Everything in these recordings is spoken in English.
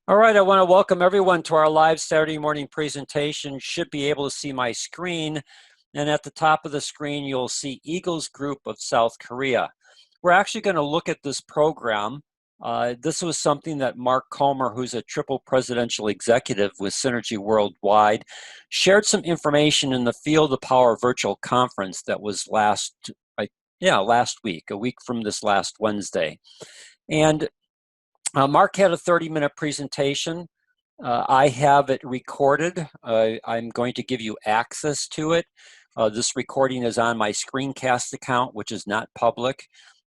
All right, I want to welcome everyone to our live Saturday morning presentation. You should be able to see my screen, and at the top of the screen, you'll see Eagles Group of South Korea. We're actually going to look at this program. This was something that Mark Comer, who's a triple presidential executive with Synergy Worldwide, shared some information in the Feel the Power virtual conference that was last week, a week from this last Wednesday. And Mark had a 30-minute presentation. I have it recorded. I'm going to give you access to it. This recording is on my screencast account, which is not public.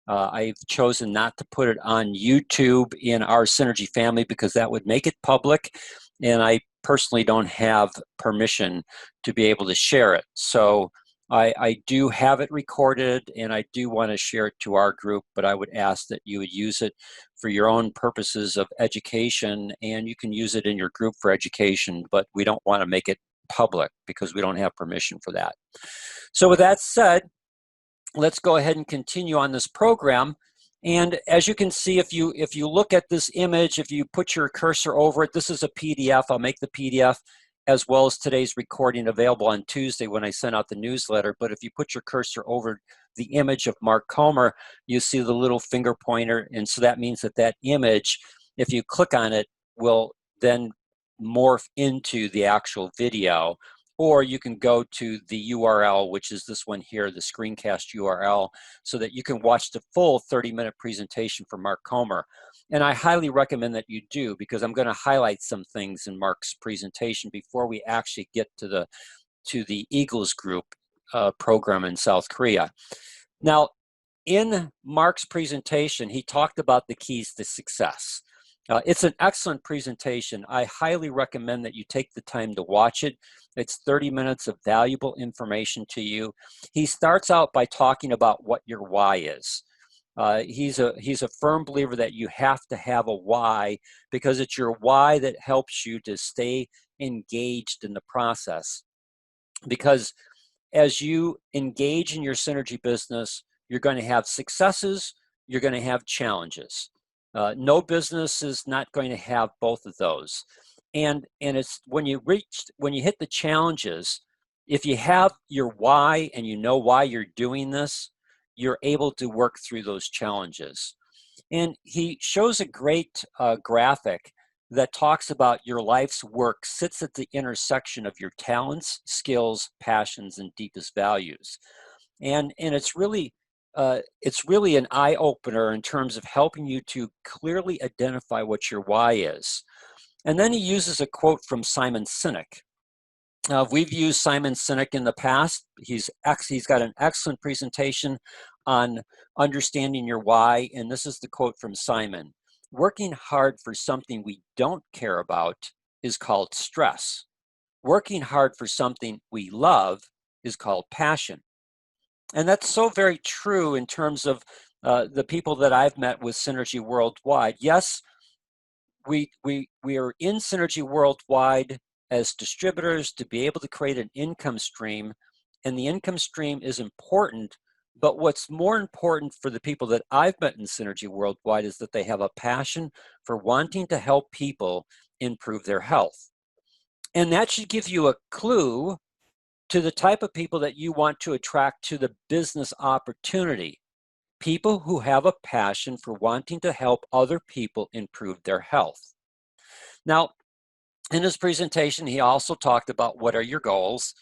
I've chosen not to put it on YouTube in our Synergy family because that would make it public, and I personally don't have permission to be able to share it. So I do have it recorded, and I do want to share it to our group, but I would ask that you would use it for your own purposes of education, and you can use it in your group for education, but we don't want to make it public because we don't have permission for that. So with that said, let's go ahead and continue on this program. And as you can see, if you look at this image, if you put your cursor over it, this is a PDF. I'll make the PDF as well as today's recording available on Tuesday when I send out the newsletter. But if you put your cursor over the image of Mark Comer, you see the little finger pointer. And so that means that that image, if you click on it, will then morph into the actual video. Or you can go to the URL, which is this one here, the screencast URL, so that you can watch the full 30-minute presentation from Mark Comer. And I highly recommend that you do, because I'm going to highlight some things in Mark's presentation before we actually get to the Eagles Group program in South Korea. Now, in Mark's presentation, he talked about the keys to success. It's an excellent presentation. I highly recommend that you take the time to watch it. It's 30 minutes of valuable information to you. He starts out by talking about what your why is. He's a firm believer that you have to have a why, because it's your why that helps you to stay engaged in the process. Because as you engage in your synergy business, you're going to have successes, you're going to have challenges. No business is not going to have both of those. And it's when you hit the challenges, if you have your why and you know why you're doing this, you're able to work through those challenges. And he shows a great graphic that talks about your life's work sits at the intersection of your talents, skills, passions, and deepest values. And it's really an eye-opener in terms of helping you to clearly identify what your why is. And then he uses a quote from Simon Sinek. We've used Simon Sinek in the past. He's got an excellent presentation on understanding your why, and this is the quote from Simon. Working hard for something we don't care about is called stress. Working hard for something we love is called passion. And that's so very true in terms of the people that I've met with Synergy Worldwide. Yes, we are in Synergy Worldwide as distributors to be able to create an income stream, and the income stream is important. But what's more important for the people that I've met in Synergy Worldwide is that they have a passion for wanting to help people improve their health. And that should give you a clue to the type of people that you want to attract to the business opportunity. People who have a passion for wanting to help other people improve their health. Now, in his presentation, he also talked about what are your goals.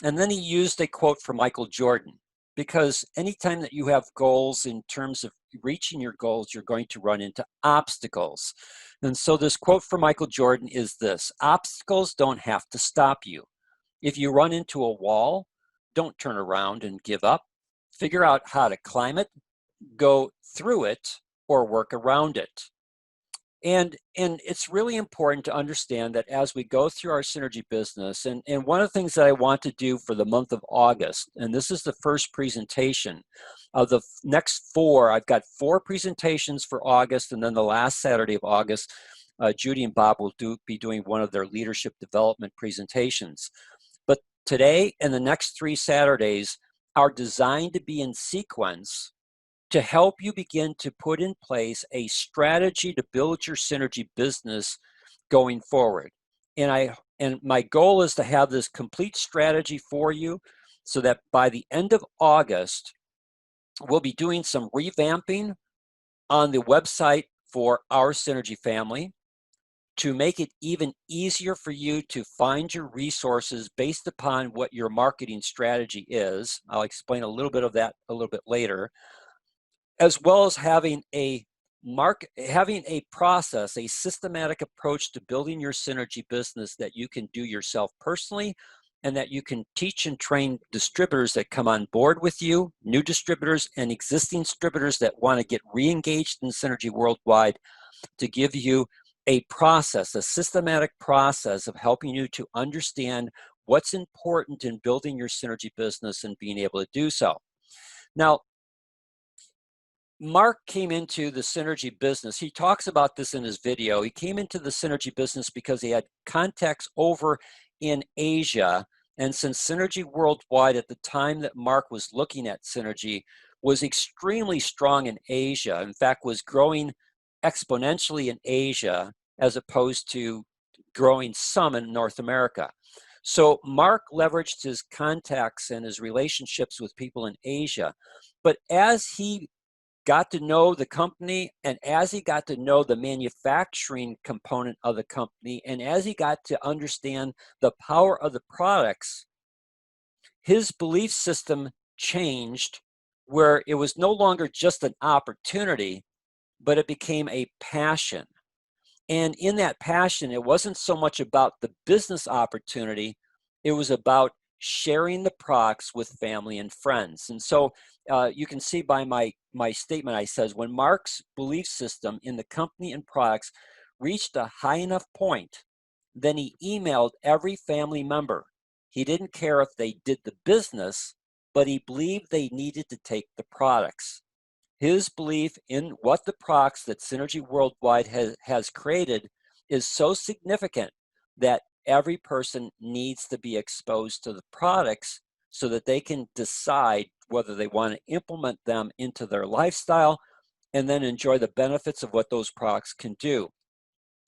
And then he used a quote from Michael Jordan, because anytime that you have goals in terms of reaching your goals, you're going to run into obstacles. And so this quote from Michael Jordan is this: obstacles don't have to stop you. If you run into a wall, don't turn around and give up. Figure out how to climb it, go through it, or work around it. And it's really important to understand that as we go through our synergy business, and one of the things that I want to do for the month of August, and this is the first presentation of the next four. I've got 4 presentations for August, and then the last Saturday of August, Judy and Bob will be doing one of their leadership development presentations. But today and the next 3 Saturdays are designed to be in sequence to help you begin to put in place a strategy to build your synergy business going forward. And my goal is to have this complete strategy for you so that by the end of August, we'll be doing some revamping on the website for our Synergy family to make it even easier for you to find your resources based upon what your marketing strategy is. I'll explain a little bit of that a little bit later, as well as having a process, a systematic approach to building your Synergy business that you can do yourself personally and that you can teach and train distributors that come on board with you, new distributors and existing distributors that want to get re-engaged in Synergy worldwide, to give you a process, a systematic process of helping you to understand what's important in building your Synergy business and being able to do so. Now, Mark came into the Synergy business. He talks about this in his video. He came into the Synergy business because he had contacts over in Asia. And since Synergy Worldwide at the time that Mark was looking at Synergy was extremely strong in Asia, in fact, was growing exponentially in Asia as opposed to growing some in North America. So Mark leveraged his contacts and his relationships with people in Asia. But as he got to know the company, and as he got to know the manufacturing component of the company, and as he got to understand the power of the products, his belief system changed, where it was no longer just an opportunity, but it became a passion. And in that passion, it wasn't so much about the business opportunity, it was about sharing the products with family and friends. And so you can see by my statement, I says, when Mark's belief system in the company and products reached a high enough point, then he emailed every family member. He didn't care if they did the business, but he believed they needed to take the products. His belief in what the products that Synergy Worldwide has created is so significant that every person needs to be exposed to the products so that they can decide whether they want to implement them into their lifestyle and then enjoy the benefits of what those products can do.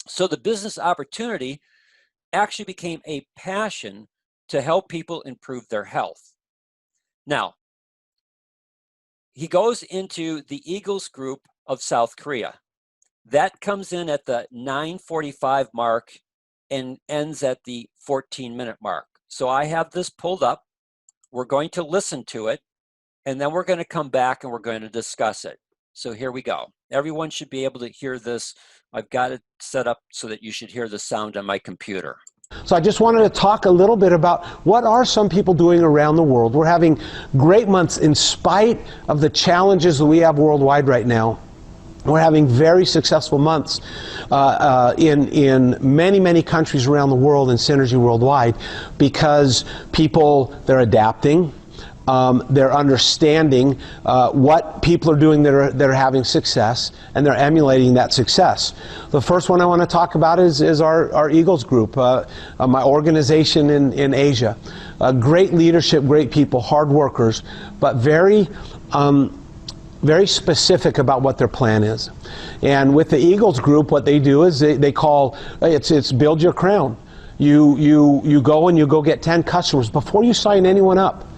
So the business opportunity actually became a passion to help people improve their health. Now, he goes into the Eagles Group of South Korea. That comes in at the 9:45 mark and ends at the 14-minute mark. So I have this pulled up. We're going to listen to it, and then we're going to come back and we're going to discuss it. So here we go. Everyone should be able to hear this. I've got it set up so that you should hear the sound on my computer. So I just wanted to talk a little bit about what are some people doing around the world. We're having great months in spite of the challenges that we have worldwide right now. We're having very successful months in many, many countries around the world in Synergy Worldwide because people, they're adapting. They're understanding what people are doing that are having success, and they're emulating that success. The first one I want to talk about is our Eagles Group, my organization in Asia. Great leadership, great people, hard workers, but very specific about what their plan is. And with the Eagles Group, what they do is they call it's build your crown. You go and you go get 10 customers before you sign anyone up.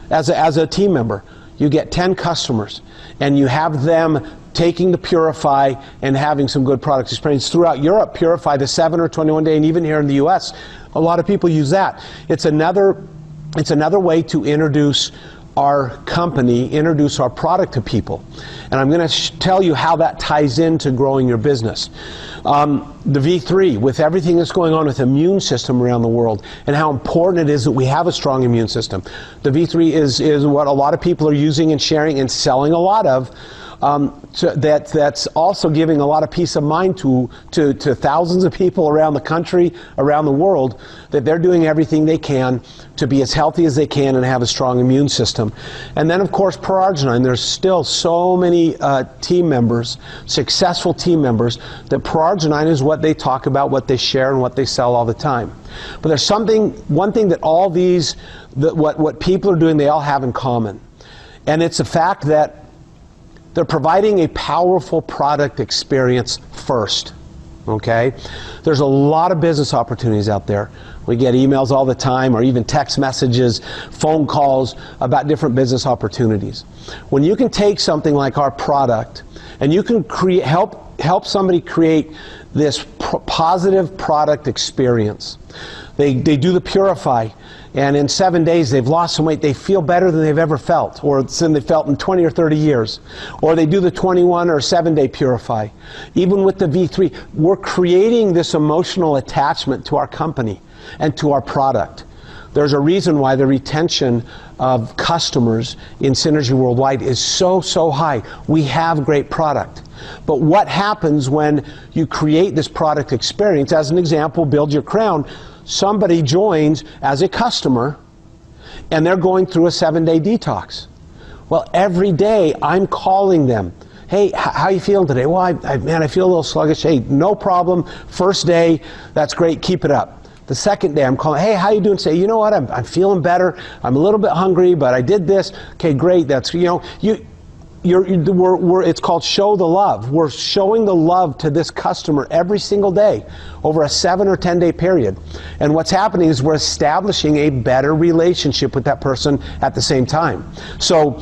As a team member, you get 10 customers, and you have them taking the Purify and having some good product experience. Throughout Europe, Purify, the 7 or 21 day, and even here in the US, a lot of people use that. It's another way to introduce our company, introduce our product to people. And I'm going to tell you how that ties into growing your business. The V3, with everything that's going on with the immune system around the world and how important it is that we have a strong immune system. The V3 is what a lot of people are using and sharing and selling a lot of. That's also giving a lot of peace of mind to thousands of people around the country, around the world, that they're doing everything they can to be as healthy as they can and have a strong immune system. And then, of course, Pro-Arginine. There's still so many team members, successful team members, that Pro-Arginine is what they talk about, what they share, and what they sell all the time. But there's one thing that all these, what people are doing, they all have in common. And it's the fact that they're providing a powerful product experience first. Okay? There's a lot of business opportunities out there. We get emails all the time, or even text messages, phone calls about different business opportunities. When you can take something like our product and you can help somebody create this positive product experience. They do the Purify, and in 7 days they've lost some weight. They feel better than they've ever felt, or than they felt in 20 or 30 years. Or they do the 21 or 7-day Purify. Even with the V3, we're creating this emotional attachment to our company and to our product. There's a reason why the retention of customers in Synergy Worldwide is so high. We have great product. But what happens when you create this product experience? As an example, Build Your Crown. Somebody joins as a customer and they're going through a 7-day detox. Well, every day I'm calling them. Hey, how you feeling today? Well, man, I feel a little sluggish. Hey, no problem. First day, that's great. Keep it up. The second day, I'm calling, hey, how you doing? Say, you know what? I'm feeling better. I'm a little bit hungry, but I did this. Okay, great. That's, it's called show the love. We're showing the love to this customer every single day over a 7 or 10-day period. And what's happening is we're establishing a better relationship with that person at the same time. So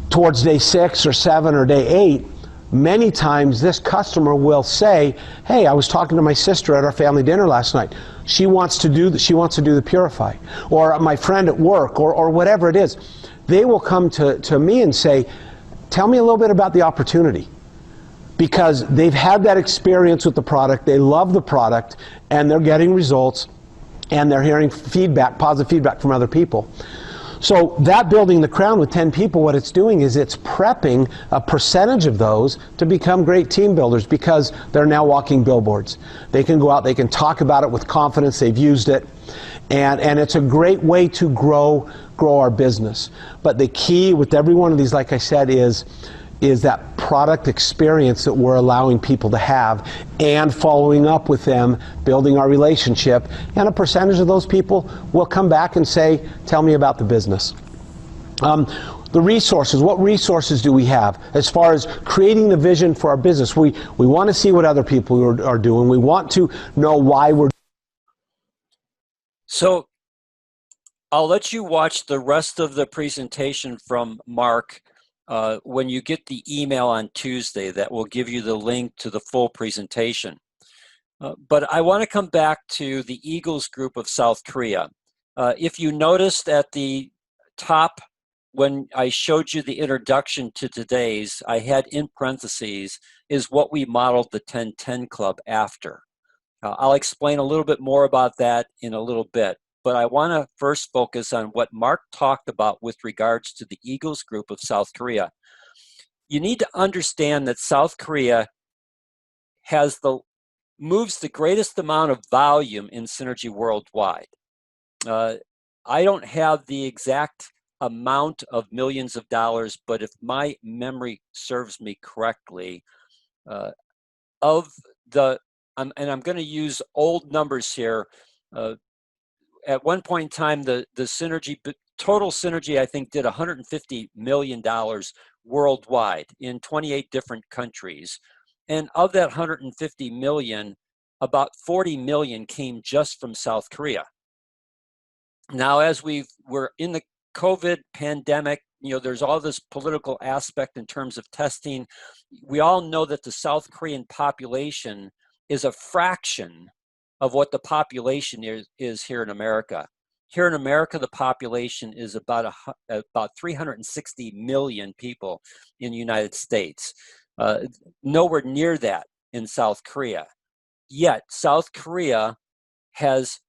towards day 6 or 7 or day 8, many times this customer will say, hey, I was talking to my sister at our family dinner last night. She wants to do the Purify. Or my friend at work, or whatever it is. They will come to me and say, tell me a little bit about the opportunity. Because they've had that experience with the product, they love the product, and they're getting results, and they're hearing feedback, positive feedback from other people. So that Building the Crown with 10 people, what it's doing is it's prepping a percentage of those to become great team builders, because they're now walking billboards. They can go out, they can talk about it with confidence, they've used it, and it's a great way to grow our business. But the key with every one of these, like I said, is that product experience that we're allowing people to have, and following up with them, building our relationship, and a percentage of those people will come back and say, tell me about the business. The resources, what resources do we have as far as creating the vision for our business? We want to see what other people are doing. We want to know why we're. So I'll let you watch the rest of the presentation from Mark when you get the email on Tuesday that will give you the link to the full presentation. But I want to come back to the Eagles Group of South Korea. If you noticed at the top, when I showed you the introduction to today's, I had in parentheses is what we modeled the 10-10 Club after. I'll explain a little bit more about that in a little bit, but I want to first focus on what Mark talked about with regards to the Eagles Group of South Korea. You need to understand that South Korea moves the greatest amount of volume in Synergy Worldwide. I don't have the exact amount of millions of dollars, but if my memory serves me correctly, and I'm going to use old numbers here. At one point in time, the total Synergy, I think, did $150 million worldwide in 28 different countries. And of that 150 million, about 40 million came just from South Korea. Now, as we're in the COVID pandemic, there's all this political aspect in terms of testing. We all know that the South Korean population is a fraction of what the population is here in America. Here in America, the population is about 360 million people in the United States. Nowhere near that in South Korea. Yet, South Korea has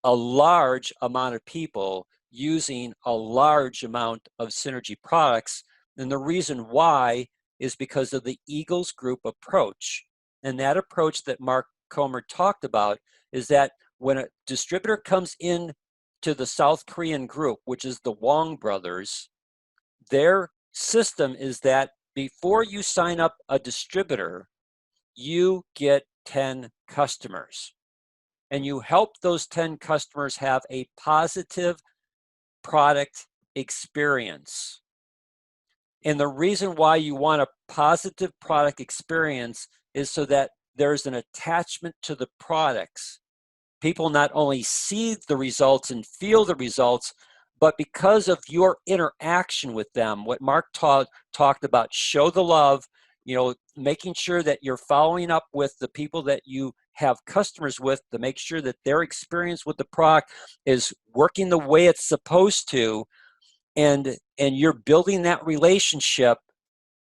a large amount of people using a large amount of Synergy products. And the reason why is because of the Eagles Group approach. And that approach that Mark Comer talked about is that when a distributor comes in to the South Korean group, which is the Wong brothers, their system is that before you sign up a distributor, you get 10 customers. And you help those 10 customers have a positive product experience. And the reason why you want a positive product experience is so that there's an attachment to the products. People not only see the results and feel the results, but because of your interaction with them, what Mark talked about, show the love, making sure that you're following up with the people that you have customers with to make sure that their experience with the product is working the way it's supposed to, and you're building that relationship.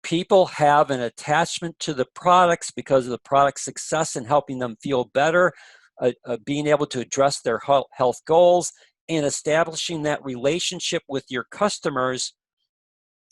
People have an attachment to the products because of the product's success in helping them feel better, being able to address their health goals, and establishing that relationship with your customers.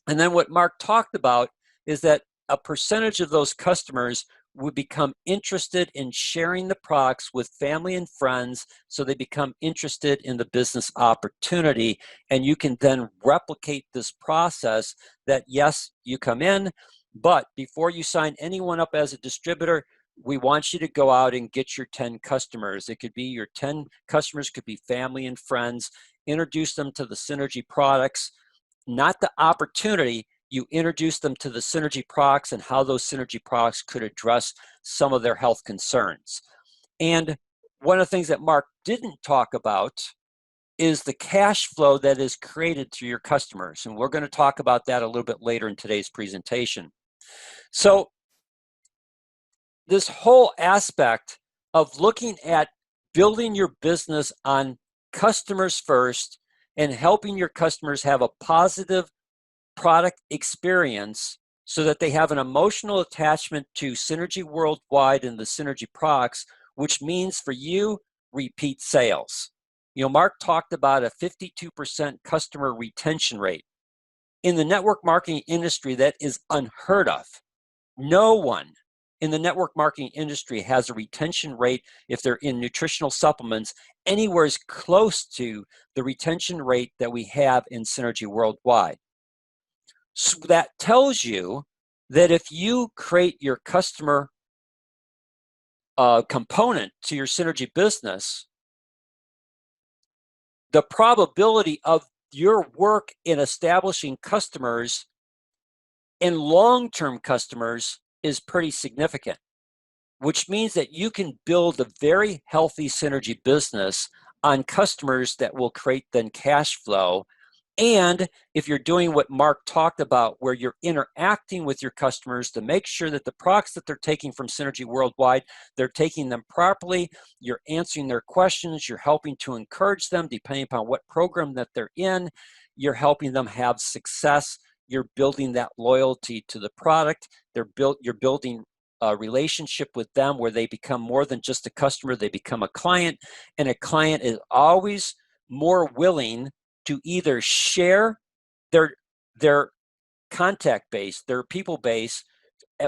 And then what Mark talked about is that a percentage of those customers would become interested in sharing the products with family and friends, so they become interested in the business opportunity. And you can then replicate this process that, yes, you come in, but before you sign anyone up as a distributor, we want you to go out and get your 10 customers. It could be your 10 customers, could be family and friends. Introduce them to the Synergy products, not the opportunity. You introduce them to the Synergy products and how those Synergy products could address some of their health concerns. And one of the things that Mark didn't talk about is the cash flow that is created through your customers. And we're going to talk about that a little bit later in today's presentation. So this whole aspect of looking at building your business on customers first and helping your customers have a positive product experience so that they have an emotional attachment to Synergy Worldwide and the Synergy products, which means for you, repeat sales. Mark talked about a 52% customer retention rate. In the network marketing industry, that is unheard of. No one in the network marketing industry has a retention rate, if they're in nutritional supplements, anywhere as close to the retention rate that we have in Synergy Worldwide. So that tells you that if you create your customer component to your Synergy business, the probability of your work in establishing customers and long-term customers is pretty significant, which means that you can build a very healthy Synergy business on customers that will create then cash flow. And if you're doing what Mark talked about, where you're interacting with your customers to make sure that the products that they're taking from Synergy Worldwide, they're taking them properly, you're answering their questions, you're helping to encourage them depending upon what program that they're in, you're helping them have success, you're building that loyalty to the product, you're building a relationship with them where they become more than just a customer, they become a client, and a client is always more willing to either share their contact base, their people base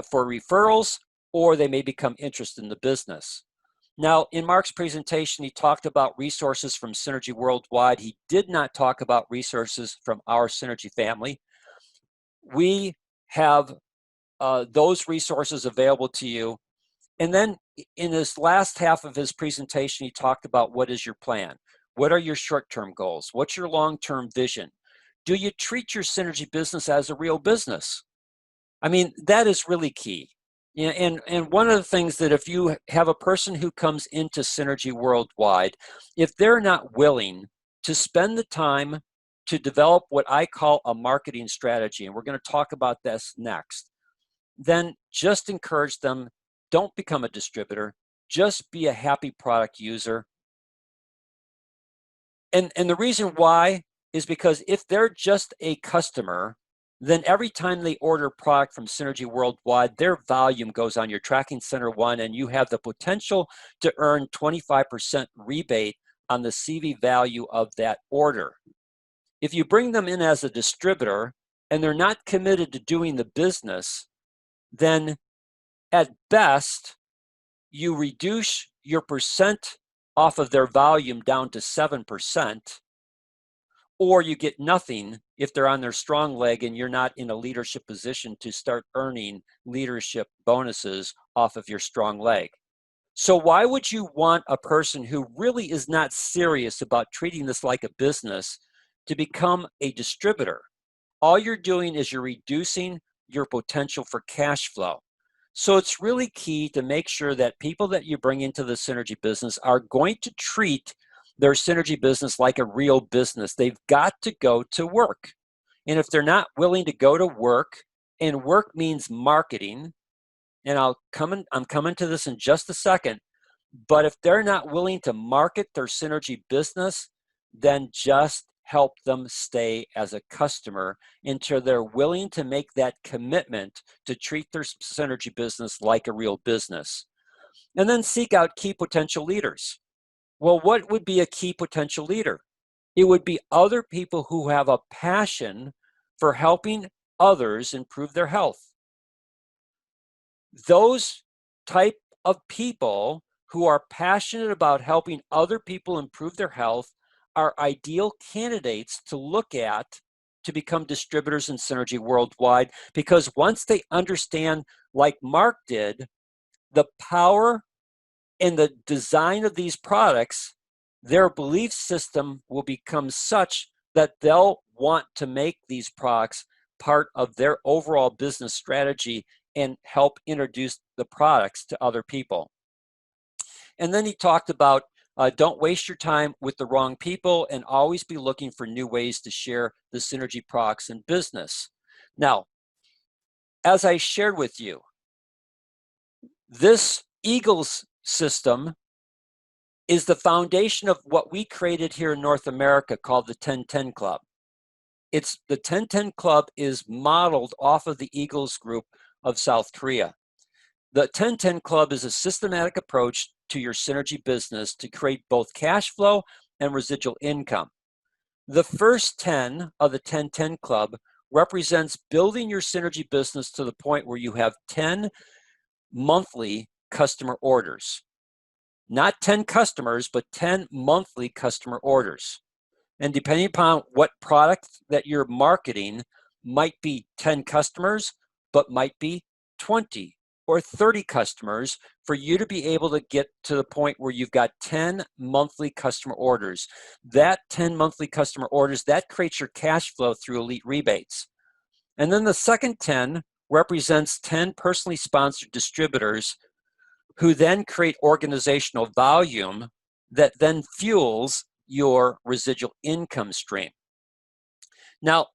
for referrals, or they may become interested in the business. Now, in Mark's presentation, he talked about resources from Synergy Worldwide. He did not talk about resources from our Synergy family. We have those resources available to you. And then in this last half of his presentation, he talked about what is your plan? What are your short-term goals? What's your long-term vision? Do you treat your Synergy business as a real business? I mean, that is really key. And one of the things that if you have a person who comes into Synergy Worldwide, if they're not willing to spend the time to develop what I call a marketing strategy, and we're going to talk about this next, then just encourage them, don't become a distributor, just be a happy product user. And the reason why is because if they're just a customer, then every time they order product from Synergy Worldwide, their volume goes on your tracking center one, and you have the potential to earn 25% rebate on the CV value of that order. If you bring them in as a distributor and they're not committed to doing the business, then at best, you reduce your percent off of their volume down to 7%, or you get nothing if they're on their strong leg and you're not in a leadership position to start earning leadership bonuses off of your strong leg. So why would you want a person who really is not serious about treating this like a business to become a distributor? All you're doing is you're reducing your potential for cash flow. So it's really key to make sure that people that you bring into the synergy business are going to treat their synergy business like a real business. They've got to go to work. And if they're not willing to go to work, and work means marketing, and I'm coming to this in just a second, but if they're not willing to market their synergy business, then just help them stay as a customer until they're willing to make that commitment to treat their synergy business like a real business. And then seek out key potential leaders. Well, what would be a key potential leader? It would be other people who have a passion for helping others improve their health. Those type of people who are passionate about helping other people improve their health are ideal candidates to look at to become distributors in Synergy worldwide, because once they understand, like Mark did, the power and the design of these products, their belief system will become such that they'll want to make these products part of their overall business strategy and help introduce the products to other people. And then he talked about don't waste your time with the wrong people and always be looking for new ways to share the synergy products in business. Now, as I shared with you, this Eagles system is the foundation of what we created here in North America called the 10-10 Club. It's the 10-10 Club is modeled off of the Eagles Group of South Korea. The 10-10 Club is a systematic approach to your synergy business to create both cash flow and residual income. The first 10 of the 10-10 Club represents building your synergy business to the point where you have 10 monthly customer orders. Not 10 customers, but 10 monthly customer orders. And depending upon what product that you're marketing, might be 10 customers, but might be 20 or 30 customers for you to be able to get to the point where you've got 10 monthly customer orders. That 10 monthly customer orders, that creates your cash flow through Elite Rebates. And then the second 10 represents 10 personally sponsored distributors who then create organizational volume that then fuels your residual income stream. Now,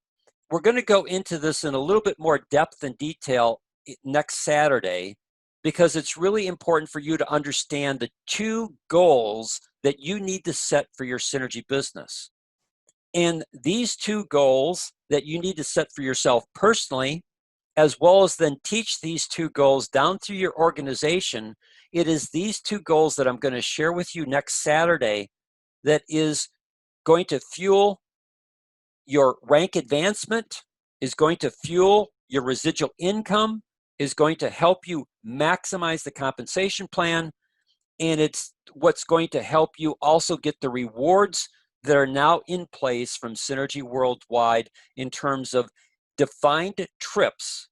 we're going to go into this in a little bit more depth and detail next Saturday, because it's really important for you to understand the two goals that you need to set for your synergy business. And these two goals that you need to set for yourself personally, as well as then teach these two goals down through your organization, it is these two goals that I'm going to share with you next Saturday that is going to fuel your rank advancement, is going to fuel your residual income, is going to help you maximize the compensation plan, and it's what's going to help you also get the rewards that are now in place from Synergy Worldwide in terms of defined trips.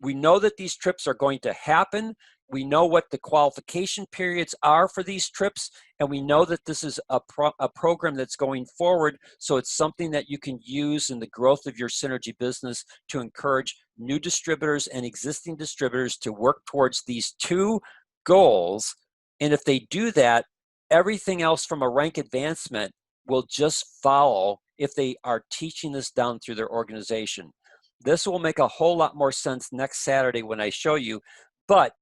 We know that these trips are going to happen. We know what the qualification periods are for these trips, and we know that this is a program that's going forward, so it's something that you can use in the growth of your synergy business to encourage new distributors and existing distributors to work towards these two goals. And if they do that, everything else from a rank advancement will just follow if they are teaching this down through their organization. This will make a whole lot more sense next Saturday when I show you. But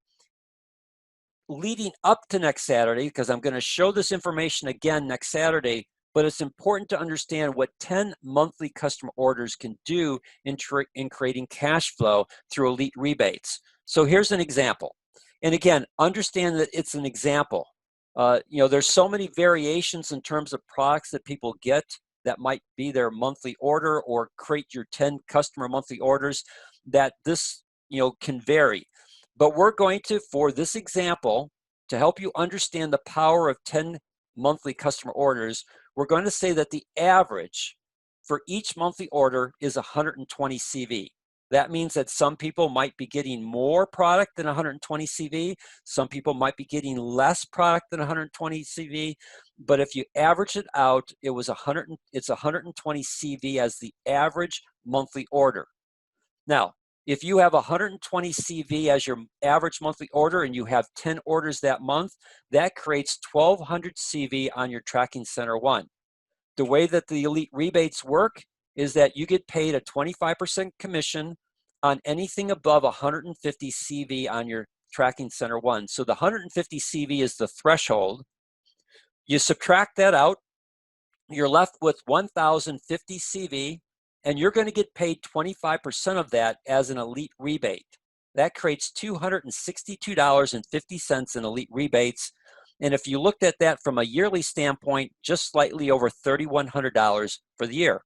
leading up to next Saturday, because I'm going to show this information again next Saturday, but it's important to understand what 10 monthly customer orders can do in creating cash flow through Elite Rebates. So here's an example. And again, understand that it's an example. There's so many variations in terms of products that people get that might be their monthly order or create your 10 customer monthly orders, that this can vary. But we're going to, for this example, to help you understand the power of 10 monthly customer orders, we're going to say that the average for each monthly order is 120 CV. That means that some people might be getting more product than 120 CV. Some people might be getting less product than 120 CV. But if you average it out, it's 120 CV as the average monthly order. Now, If you have 120 CV as your average monthly order and you have 10 orders that month, that creates 1,200 CV on your Tracking Center 1. The way that the Elite Rebates work is that you get paid a 25% commission on anything above 150 CV on your Tracking Center 1. So the 150 CV is the threshold. You subtract that out, you're left with 1,050 CV, and you're going to get paid 25% of that as an Elite Rebate. That creates $262.50 in Elite Rebates. And if you looked at that from a yearly standpoint, just slightly over $3,100 for the year.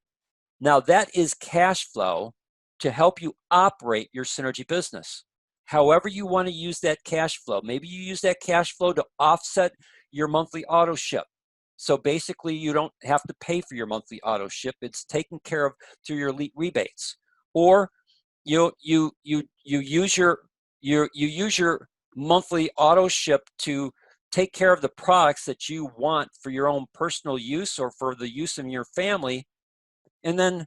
Now that is cash flow to help you operate your Synergy business. However you want to use that cash flow. Maybe you use that cash flow to offset your monthly auto ship. So basically you don't have to pay for your monthly auto ship. It's taken care of through your Elite Rebates. Or you use your monthly auto ship to take care of the products that you want for your own personal use or for the use of your family. And then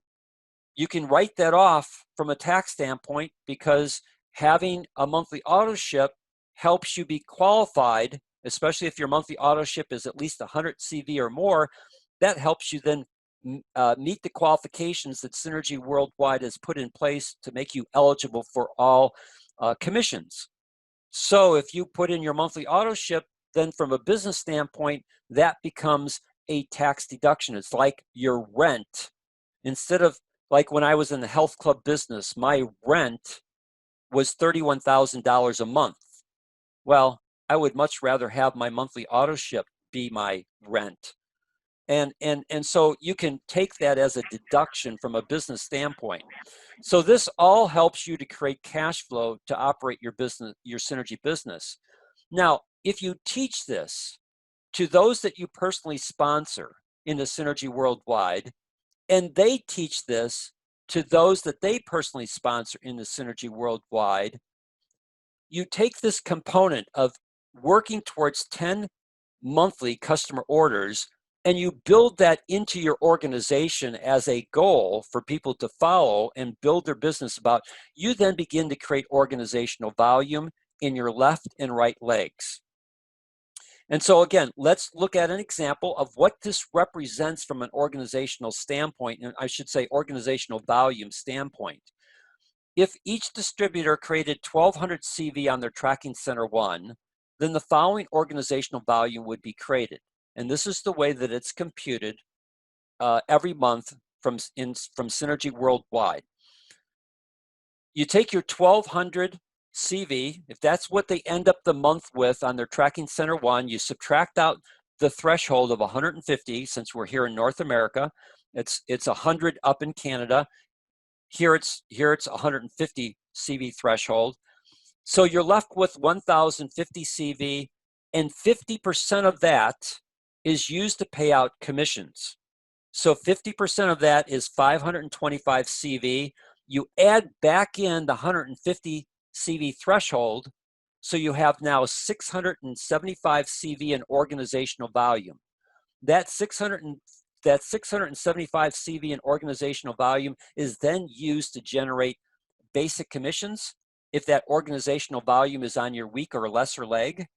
you can write that off from a tax standpoint, because having a monthly auto ship helps you be qualified, especially if your monthly auto ship is at least 100 CV or more. That helps you then meet the qualifications that Synergy Worldwide has put in place to make you eligible for all commissions. So if you put in your monthly auto ship, then from a business standpoint, that becomes a tax deduction. It's like your rent. Instead of, like when I was in the health club business, my rent was $31,000 a month. Well, I would much rather have my monthly auto ship be my rent. And so you can take that as a deduction from a business standpoint. So this all helps you to create cash flow to operate your business, your Synergy business. Now, if you teach this to those that you personally sponsor in the Synergy Worldwide, and they teach this to those that they personally sponsor in the Synergy Worldwide, you take this component of working towards 10 monthly customer orders and you build that into your organization as a goal for people to follow and build their business about. You then begin to create organizational volume in your left and right legs. And so again, let's look at an example of what this represents from an organizational standpoint, and I should say organizational volume standpoint. If each distributor created 1,200 CV on their Tracking Center 1, then the following organizational volume would be created. And this is the way that it's computed every month from Synergy Worldwide. You take your 1,200 CV, if that's what they end up the month with on their Tracking Center 1, you subtract out the threshold of 150, since we're here in North America. It's 100 up in Canada. Here it's 150 CV threshold. So you're left with 1,050 CV, and 50% of that is used to pay out commissions. So 50% of that is 525 CV. You add back in the 150 CV threshold, so you have now 675 CV in organizational volume. That 675 CV in organizational volume is then used to generate basic commissions if that organizational volume is on your weak or lesser leg,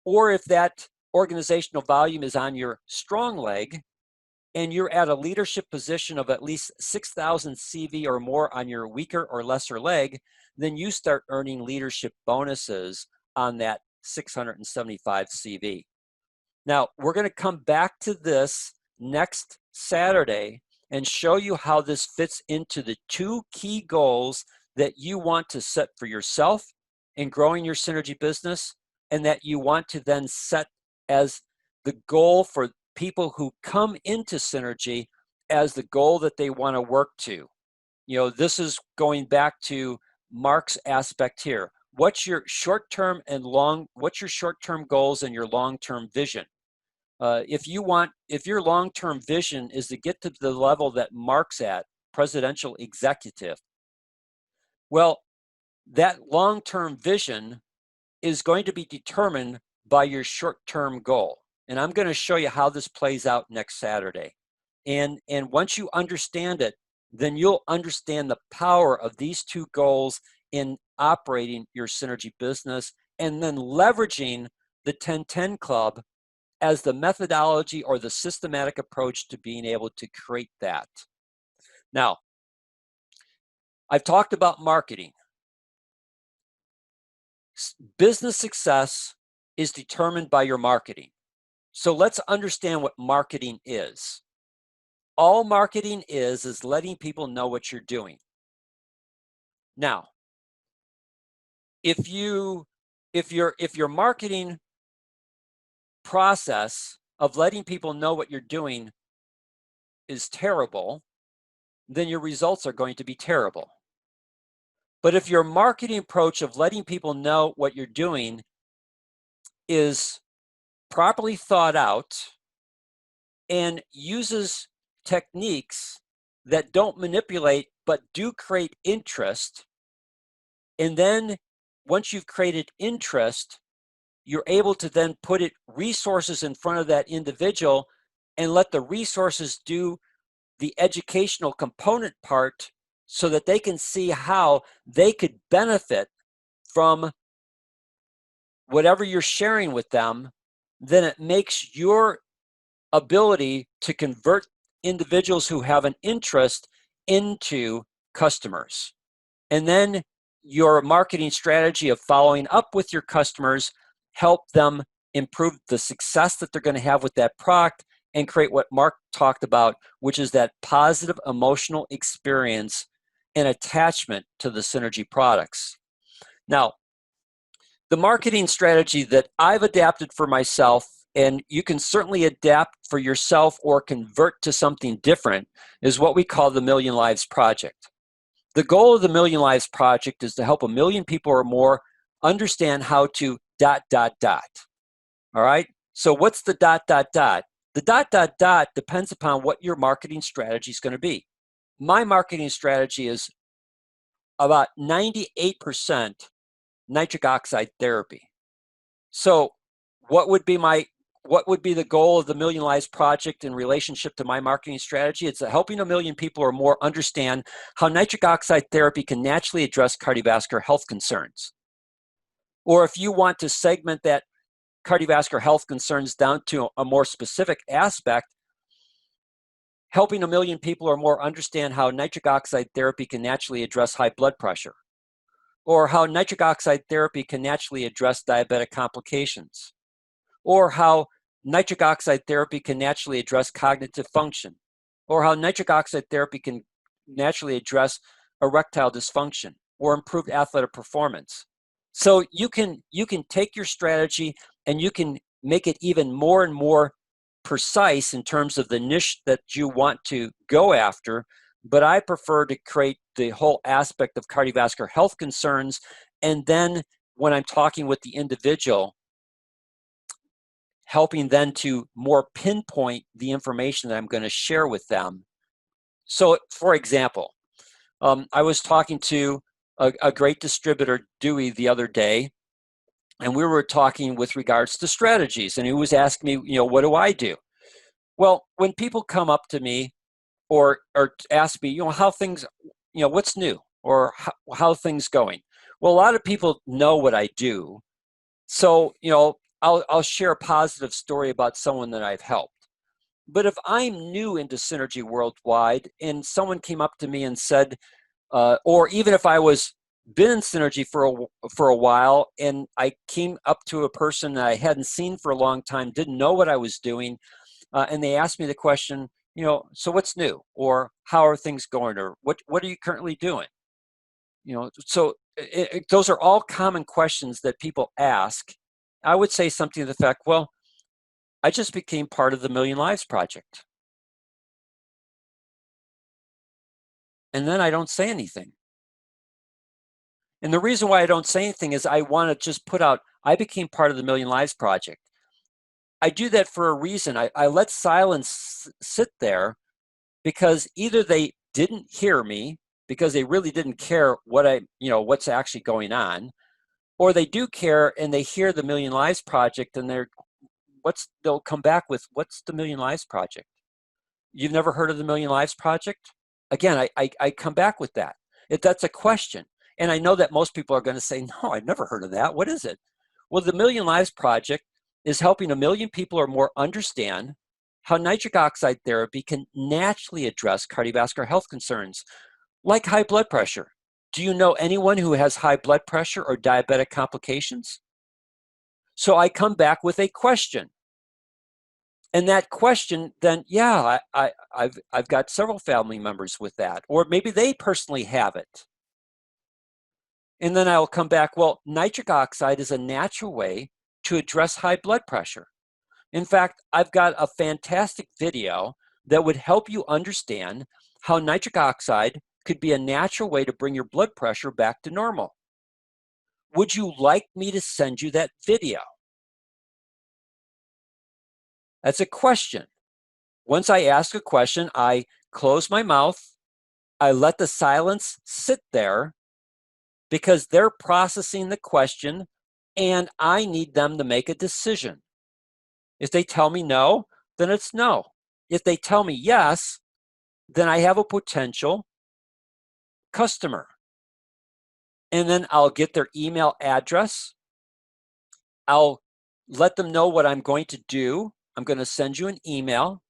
or if that organizational volume is on your strong leg and you're at a leadership position of at least 6,000 CV or more on your weaker or lesser leg, then you start earning leadership bonuses on that 675 CV. Now, we're going to come back to this next Saturday and show you how this fits into the two key goals that you want to set for yourself in growing your Synergy business, and that you want to then set as the goal for people who come into Synergy as the goal that they want to work to. You know, this is going back to Mark's aspect here. What's your short-term goals and your long-term vision? If your long-term vision is to get to the level that Mark's at, presidential executive, well, that long-term vision is going to be determined by your short-term goal. And I'm going to show you how this plays out next Saturday. And once you understand it, then you'll understand the power of these two goals in operating your synergy business, and then leveraging the 10-10 Club as the methodology or the systematic approach to being able to create that. Now, I've talked about marketing. Business success is determined by your marketing. So let's understand what marketing is. All marketing is letting people know what you're doing. Now, if your marketing process of letting people know what you're doing is terrible, then your results are going to be terrible. But if your marketing approach of letting people know what you're doing is properly thought out and uses techniques that don't manipulate but do create interest, and then once you've created interest, you're able to then put resources in front of that individual and let the resources do the educational component part so that they can see how they could benefit from whatever you're sharing with them, then it makes your ability to convert individuals who have an interest into customers. And then your marketing strategy of following up with your customers help them improve the success that they're going to have with that product and create what Mark talked about, which is that positive emotional experience and attachment to the synergy products. Now, the marketing strategy that I've adapted for myself, and you can certainly adapt for yourself or convert to something different, is what we call the Million Lives Project. The goal of the Million Lives Project is to help 1 million people or more understand how to ... All right? So what's the ... The ... depends upon what your marketing strategy is going to be. My marketing strategy is about 98% nitric oxide therapy. So what would be the goal of the Million Lives Project in relationship to my marketing strategy? It's helping 1 million people or more understand how nitric oxide therapy can naturally address cardiovascular health concerns. Or if you want to segment that cardiovascular health concerns down to a more specific aspect, helping 1 million people or more understand how nitric oxide therapy can naturally address high blood pressure, or how nitric oxide therapy can naturally address diabetic complications, or how nitric oxide therapy can naturally address cognitive function, or how nitric oxide therapy can naturally address erectile dysfunction or improved athletic performance. So you can take your strategy and you can make it even more and more precise in terms of the niche that you want to go after. But I prefer to create the whole aspect of cardiovascular health concerns. And then when I'm talking with the individual, helping them to more pinpoint the information that I'm going to share with them. So for example, I was talking to a great distributor, Dewey, the other day, and we were talking with regards to strategies. And he was asking me, what do I do? Well, when people come up to me or ask me, how things, what's new, or how things going? Well, a lot of people know what I do. So, I'll share a positive story about someone that I've helped. But if I'm new into Synergy Worldwide and someone came up to me and said, or even if I was been in Synergy for a while and I came up to a person that I hadn't seen for a long time, didn't know what I was doing, and they asked me the question, so what's new, or how are things going, or what are you currently doing? So those are all common questions that people ask. I would say something to the fact, well, I just became part of the Million Lives Project. And then I don't say anything. And the reason why I don't say anything is I want to just put out, I became part of the Million Lives Project. I do that for a reason. I let silence sit there because either they didn't hear me because they really didn't care what's actually going on, or they do care and they hear the Million Lives Project and they'll come back with, what's the Million Lives Project? You've never heard of the Million Lives Project? again, I come back with that. If that's a question. And I know that most people are going to say, no, I've never heard of that. What is it? Well, the Million Lives Project is helping 1 million people or more understand how nitric oxide therapy can naturally address cardiovascular health concerns like high blood pressure. Do you know anyone who has high blood pressure or diabetic complications? So I come back with a question. And that question, then, yeah, I've got several family members with that, or maybe they personally have it. And then I'll come back, well, nitric oxide is a natural way to address high blood pressure. In fact, I've got a fantastic video that would help you understand how nitric oxide could be a natural way to bring your blood pressure back to normal. Would you like me to send you that video? That's a question. Once I ask a question, I close my mouth. I let the silence sit there because they're processing the question and I need them to make a decision. If they tell me no, then it's no. If they tell me yes, then I have a potential customer. And then I'll get their email address. I'll let them know what I'm going to do. I'm going to send you an email.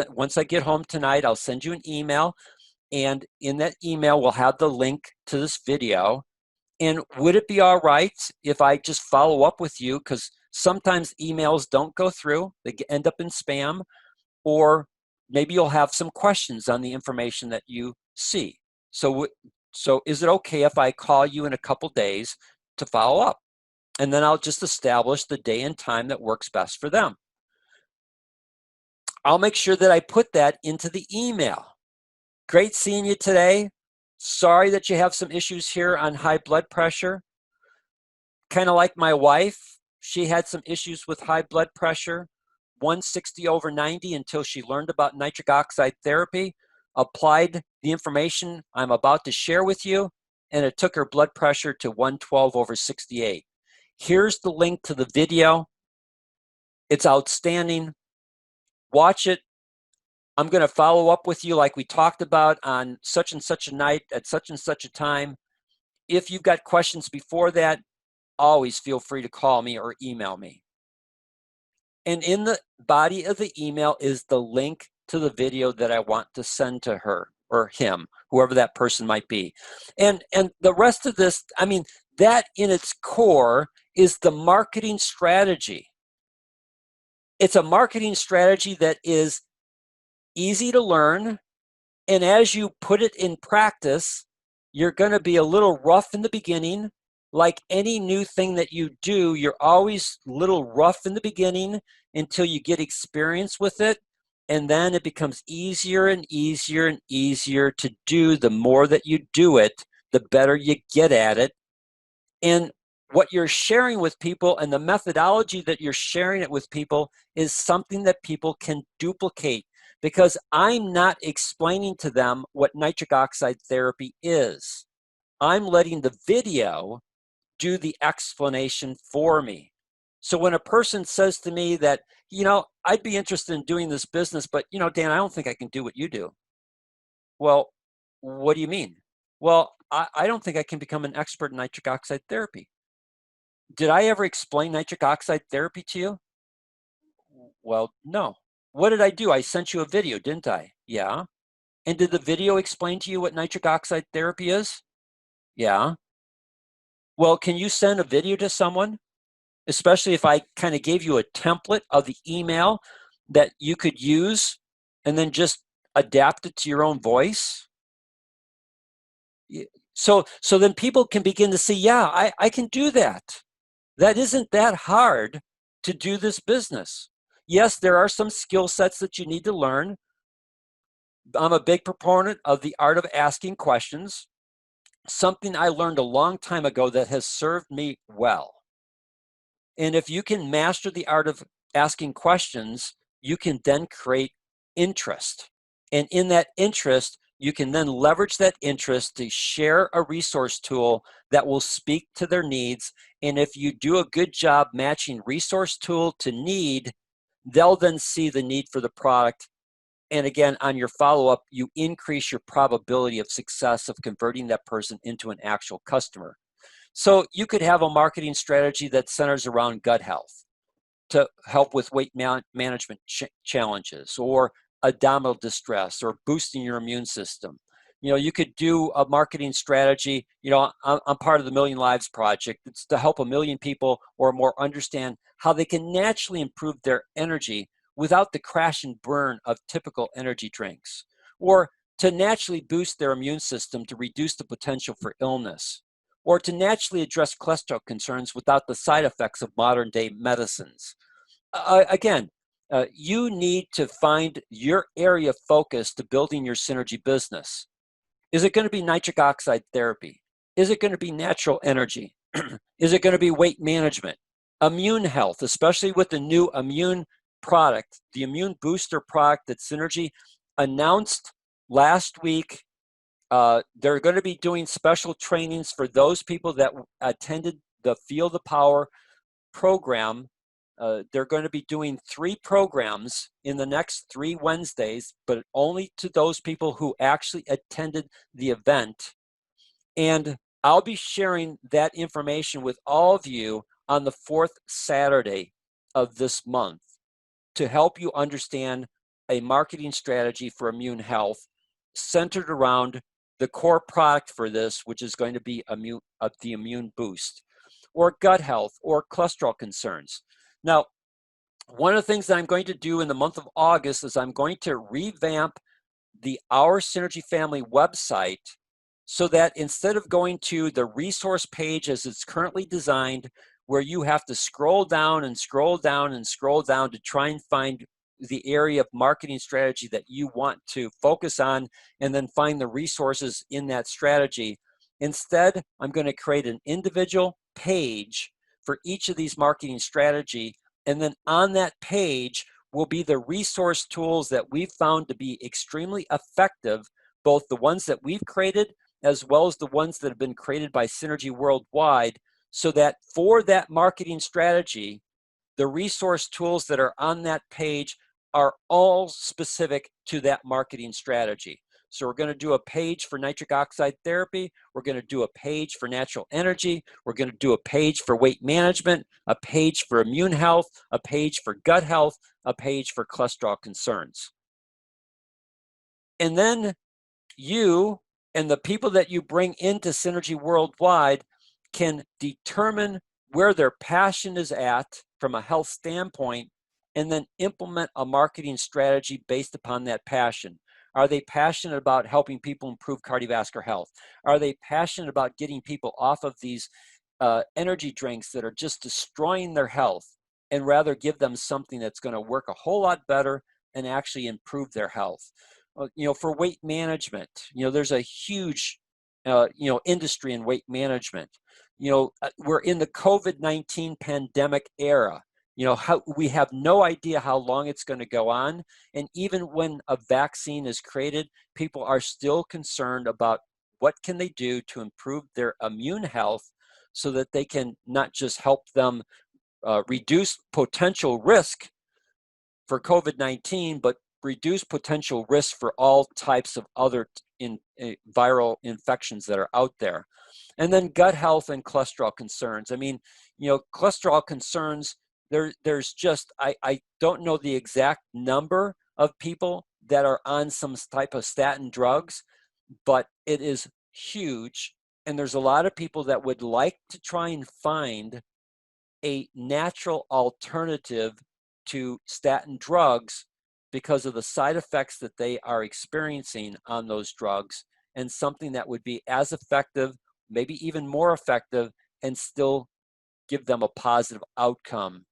Once I get home tonight, I'll send you an email. And in that email, we'll have the link to this video. And would it be all right if I just follow up with you? Because sometimes emails don't go through. They end up in spam. Or maybe you'll have some questions on the information that you see. So is it okay if I call you in a couple days to follow up? And then I'll just establish the day and time that works best for them. I'll make sure that I put that into the email. Great seeing you today. Sorry that you have some issues here on high blood pressure. Kind of like my wife, she had some issues with high blood pressure, 160/90 until she learned about nitric oxide therapy, applied the information I'm about to share with you, and it took her blood pressure to 112/68. Here's the link to the video. It's outstanding. Watch it. I'm going to follow up with you like we talked about on such and such a night at such and such a time. If you've got questions before that, always feel free to call me or email me. And in the body of the email is the link to the video that I want to send to her or him, whoever that person might be. And the rest of this, I mean, that in its core is the marketing strategy. It's a marketing strategy that is easy to learn. And as you put it in practice, you're going to be a little rough in the beginning. Like any new thing that you do, you're always a little rough in the beginning until you get experience with it. And then it becomes easier and easier and easier to do. The more that you do it, the better you get at it. And what you're sharing with people and the methodology that you're sharing it with people is something that people can duplicate, because I'm not explaining to them what nitric oxide therapy is. I'm letting the video do the explanation for me. So when a person says to me that, I'd be interested in doing this business, but, Dan, I don't think I can do what you do. Well, what do you mean? Well, I don't think I can become an expert in nitric oxide therapy. Did I ever explain nitric oxide therapy to you? Well, no. What did I do? I sent you a video, didn't I? Yeah. And did the video explain to you what nitric oxide therapy is? Yeah. Well, can you send a video to someone? Especially if I kind of gave you a template of the email that you could use and then just adapt it to your own voice. So then people can begin to see, yeah, I can do that. That isn't that hard to do this business. Yes, there are some skill sets that you need to learn. I'm a big proponent of the art of asking questions, something I learned a long time ago that has served me well. And if you can master the art of asking questions, you can then create interest. And in that interest, you can then leverage that interest to share a resource tool that will speak to their needs. And if you do a good job matching resource tool to need, they'll then see the need for the product And again, on your follow-up, you increase your probability of success of converting that person into an actual customer. So you could have a marketing strategy that centers around gut health to help with weight management challenges, or abdominal distress, or boosting your immune system. You could do a marketing strategy. I'm part of the Million Lives Project. It's to help 1 million people or more understand how they can naturally improve their energy without the crash and burn of typical energy drinks, or to naturally boost their immune system to reduce the potential for illness, or to naturally address cholesterol concerns without the side effects of modern day medicines. Again, you need to find your area of focus to building your synergy business. Is it going to be nitric oxide therapy? Is it going to be natural energy? Is it going to be weight management? Immune health, especially with the new immune product, the immune booster product that Synergy announced last week. They're going to be doing special trainings for those people that attended the Feel the Power program. They're going to be doing 3 programs in the next 3 Wednesdays, but only to those people who actually attended the event. And I'll be sharing that information with all of you on the 4th Saturday of this month to help you understand a marketing strategy for immune health centered around the core product for this, which is going to be the immune boost, or gut health, or cholesterol concerns. Now, one of the things that I'm going to do in the month of August is I'm going to revamp the Our Synergy Family website, so that instead of going to the resource page as it's currently designed, where you have to scroll down and scroll down and scroll down to try and find the area of marketing strategy that you want to focus on, and then find the resources in that strategy. Instead, I'm going to create an individual page for each of these marketing strategy, and then on that page will be the resource tools that we've found to be extremely effective, both the ones that we've created as well as the ones that have been created by Synergy worldwide, so that for that marketing strategy, the resource tools that are on that page are all specific to that marketing strategy. So we're going to do a page for nitric oxide therapy. We're going to do a page for natural energy. We're going to do a page for weight management, a page for immune health, a page for gut health, a page for cholesterol concerns. And then you and the people that you bring into Synergy worldwide can determine where their passion is at from a health standpoint, and then implement a marketing strategy based upon that passion. Are they passionate about helping people improve cardiovascular health? Are they passionate about getting people off of these energy drinks that are just destroying their health, and rather give them something that's going to work a whole lot better and actually improve their health? For weight management, there's a huge, industry in weight management. We're in the COVID-19 pandemic era. We have no idea how long it's going to go on. And even when a vaccine is created, people are still concerned about what can they do to improve their immune health, so that they can not just help them reduce potential risk for COVID-19, but reduce potential risk for all types of other viral infections that are out there. And then gut health and cholesterol concerns. Cholesterol concerns, there's just, I don't know the exact number of people that are on some type of statin drugs, but it is huge. And there's a lot of people that would like to try and find a natural alternative to statin drugs because of the side effects that they are experiencing on those drugs, and something that would be as effective, maybe even more effective, and still give them a positive outcome.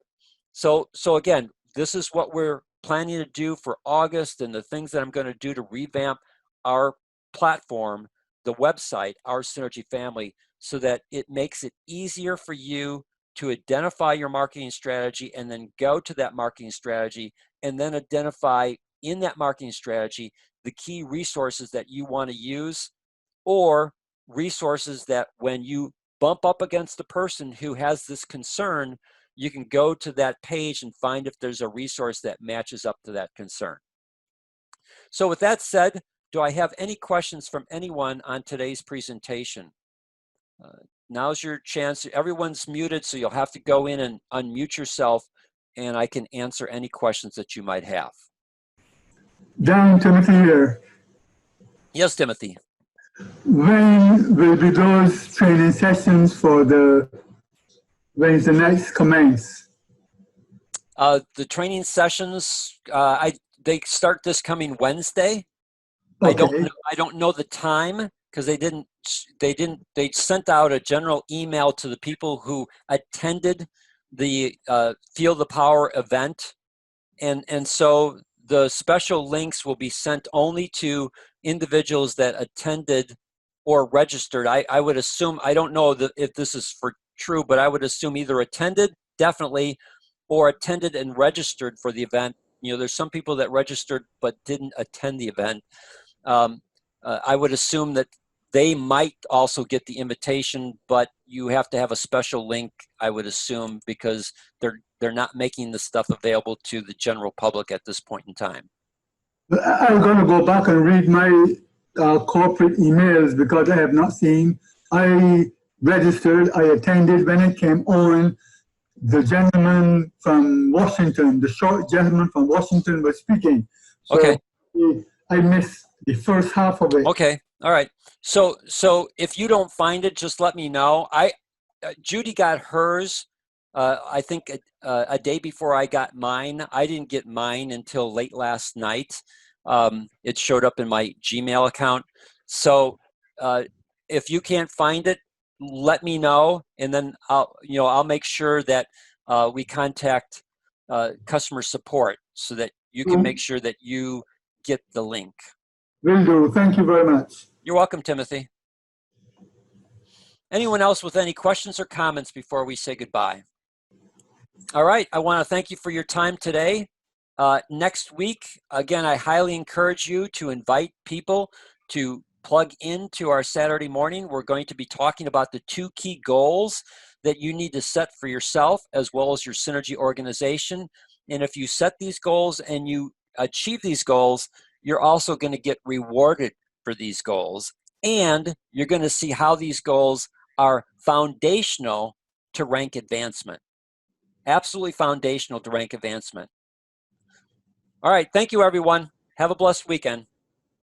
So again, this is what we're planning to do for August, and the things that I'm going to do to revamp our platform, the website, Our Synergy Family, so that it makes it easier for you to identify your marketing strategy, and then go to that marketing strategy, and then identify in that marketing strategy the key resources that you want to use, or resources that when you bump up against the person who has this concern, you can go to that page and find if there's a resource that matches up to that concern. So with that said, do I have any questions from anyone on today's presentation? Now's your chance. Everyone's muted, so you'll have to go in and unmute yourself, and I can answer any questions that you might have. Dan, Timothy here. Yes, Timothy. When will be those training sessions for when is the next commence? The training sessions, they start this coming Wednesday. Okay. I don't know the time because they sent out a general email to the people who attended the Feel the Power event, and so the special links will be sent only to individuals that attended or registered. I would assume, I don't know if this is for true, but I would assume either attended, definitely, or attended and registered for the event. You know, there's some people that registered but didn't attend the event. I would assume that they might also get the invitation, but you have to have a special link, I would assume, because they're not making the stuff available to the general public at this point in time. I'm going to go back and read my corporate emails because I have not seen. I registered, I attended when it came on. The gentleman from Washington, the short gentleman from Washington was speaking. So Okay. I missed the first half of it. Okay. All right. So if you don't find it, just let me know. Judy got hers, I think a day before I got mine. I didn't get mine until late last night. It showed up in my Gmail account. So if you can't find it, let me know, and then I'll make sure that we contact customer support so that you can make sure that you get the link. Will do. Thank you very much. You're welcome, Timothy. Anyone else with any questions or comments before we say goodbye? All right, I want to thank you for your time today. Next week, again, I highly encourage you to invite people to plug into our Saturday morning. We're going to be talking about the 2 key goals that you need to set for yourself as well as your Synergy organization. And if you set these goals and you achieve these goals, you're also going to get rewarded for these goals. And you're going to see how these goals are foundational to rank advancement. Absolutely foundational to rank advancement. All right, thank you, everyone. Have a blessed weekend.